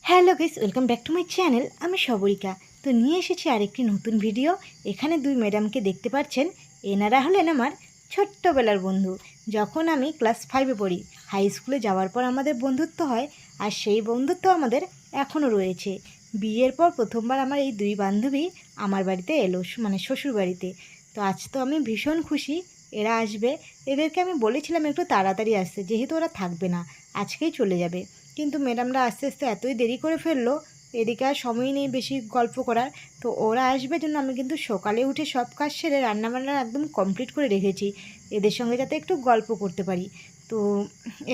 Hello guys, welcome back to my channel. আমি সবরিকা। তো নিয়ে এসেছি আরেকটি নতুন ভিডিও। এখানে দুই ম্যাডামকে দেখতে পাচ্ছেন। এনারা হলেন আমার ছোট্টবেলার বন্ধু। যখন আমি ক্লাস 5-এ পড়ি, হাই স্কুলে যাওয়ার পর আমাদের বন্ধুত্ব হয়, আর সেই বন্ধুত্ব আমাদের এখনও রয়েছে। বিয়ের পর প্রথমবার আমার এই দুই বান্ধবী আমার বাড়িতে এলো, মানে শ্বশুর বাড়িতে। তো আজ তো আমি ভীষণ খুশি এরা আসবে। এদেরকে আমি বলেছিলাম একটু তাড়াতাড়ি আসতে, যেহেতু ওরা থাকবে না, আজকেই চলে যাবে। কিন্তু ম্যাডামরা আস্তে আস্তে এতই দেরি করে ফেললো, এদিকে আর সময় নেই বেশি গল্প করার। তো ওরা আসবে জন্য আমি কিন্তু সকালে উঠে সব কাজ সেরে রান্নাবান্না একদম কমপ্লিট করে রেখেছি, এদের সঙ্গে যাতে একটু গল্প করতে পারি। তো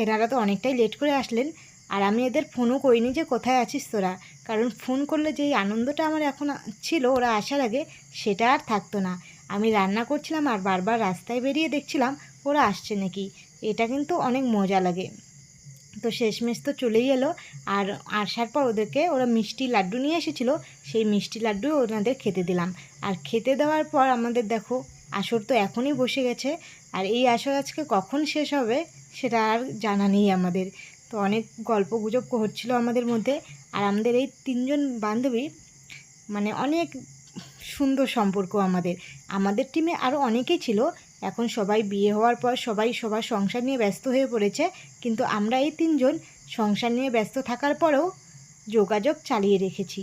এনারা তো অনেকটাই লেট করে আসলেন, আর আমি এদের ফোনও করিনি যে কোথায় আছিস তোরা, কারণ ফোন করলে যেই আনন্দটা আমার এখন ছিল ওরা আসার আগে, সেটা আর থাকতো না। আমি রান্না করছিলাম আর বারবার রাস্তায় বেরিয়ে দেখছিলাম ওরা আসছে নাকি। এটা কিন্তু অনেক মজা লাগে। তো শেষমেশ তো চলেই এলো। আর আসার পর ওরা মিষ্টি লাড্ডু নিয়ে এসেছিলো, সেই মিষ্টি লাড্ডু ওনাদের খেতে দিলাম। আর খেতে দেওয়ার পর আমাদের দেখো, আসর তো এখনই বসে গেছে, আর এই আসর আজকে কখন শেষ হবে সেটা আর জানা নেই আমাদের। তো অনেক গল্প গুজব হচ্ছিলো আমাদের মধ্যে। আর আমাদের এই তিনজন বান্ধবী মানে অনেক সুন্দর সম্পর্ক আমাদের। আমাদের টিমে আরও অনেকেই ছিল, এখন সবাই বিয়ে হওয়ার পর সবাই সবার সংসার নিয়ে ব্যস্ত হয়ে পড়েছে। কিন্তু আমরা এই তিনজন সংসার নিয়ে ব্যস্ত থাকার পরেও যোগাযোগ চালিয়ে রেখেছি।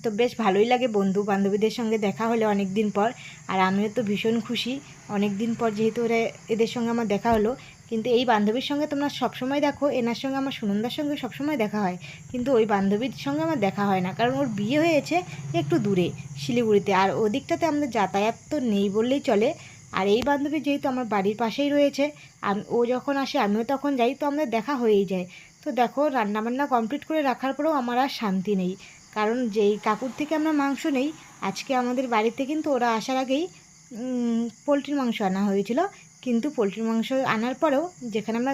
তো বেশ ভালোই লাগে বন্ধু বান্ধবীদের সঙ্গে দেখা হলে অনেক দিন পর। আর আমিও তো ভীষণ খুশি, অনেক দিন পর যেহেতু এদের সঙ্গে আমার দেখা হলো। কিন্তু এই বান্ধবীর সঙ্গে তোমরা সবসময় দেখো, এনার সঙ্গে আমার সুনন্দার সঙ্গে সবসময় দেখা হয়, কিন্তু ওই বান্ধবীর সঙ্গে আমার দেখা হয় না, কারণ ওর বিয়ে হয়েছে একটু দূরে, শিলিগুড়িতে। আর ওদিকটাতে আমাদের যাতায়াত তো নেই বললেই চলে। আর এই বান্ধবী যেহেতু আমার বাড়ির পাশেই রয়েছে, ও যখন আসে আমিও তখন যাই, তো আমাদের দেখা হয়েই যায়। তো দেখো, রান্নাবান্না কমপ্লিট করে রাখার পরেও আমার আর শান্তি নেই, কারণ যেই কাকুর থেকে আমরা মাংস নেই, আজকে আমাদের বাড়িতে কিন্তু ওরা আসার আগেই পোলট্রির মাংস আনা হয়েছিল। কিন্তু পোলট্রির মাংস আনার পরেও যেখানে আমরা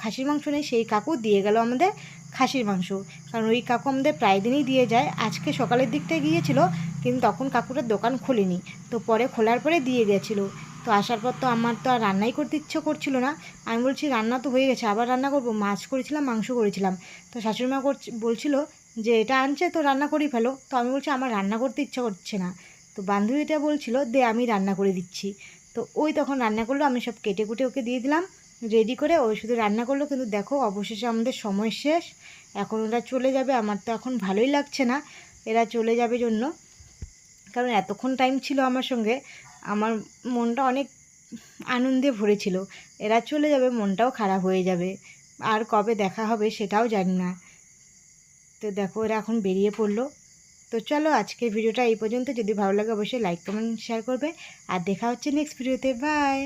খাসির মাংস নেই, সেই কাকু দিয়ে গেল আমাদের খাসির মাংস। কারণ ওই কাকু আমাদের প্রায় দিনই দিয়ে যায়। আজকে সকালের দিকটায় গিয়েছিল, কিন্তু তখন কাকুটার দোকান খোলেনি, তো পরে খোলার পরে দিয়ে গেছিলো। তো আসার পর তো আমার তো আর রান্নাই করতে ইচ্ছে করছিল না। আমি বলছি রান্না তো হয়ে গেছে, আবার রান্না করবো? মাছ করেছিলাম, মাংস করেছিলাম। তো শাশুড়িমা বলছিল যে এটা আনছে তো রান্না করেই ফেলো। তো আমি বলছি আমার রান্না করতে ইচ্ছা করছে না। তো বান্ধবীটা বলছিল দে আমি রান্না করে দিচ্ছি। তো ওই তখন রান্না করলো, আমি সব কেটে কুটে ওকে দিয়ে দিলাম রেডি করে, ওই শুধু রান্না করলো। কিন্তু দেখো, অবশেষে আমাদের সময় শেষ, এখন ওরা চলে যাবে। আমার তো এখন ভালোই লাগছে না এরা চলে যাবে জন্য, কারণ এতক্ষণ টাইম ছিল আমার সঙ্গে, আমার মনটা অনেক আনন্দে ভরেছিল। এরা চলে যাবে, মনটাও খারাপ হয়ে যাবে, আর কবে দেখা হবে সেটাও জানি না। তো দেখো, এরা এখন বেরিয়ে পড়লো। তো চলো, আজকের ভিডিওটা এই পর্যন্ত। যদি ভালো লাগে অবশ্যই লাইক কমেন্ট শেয়ার করবে, আর দেখা হচ্ছে নেক্সট ভিডিওতে। বাই।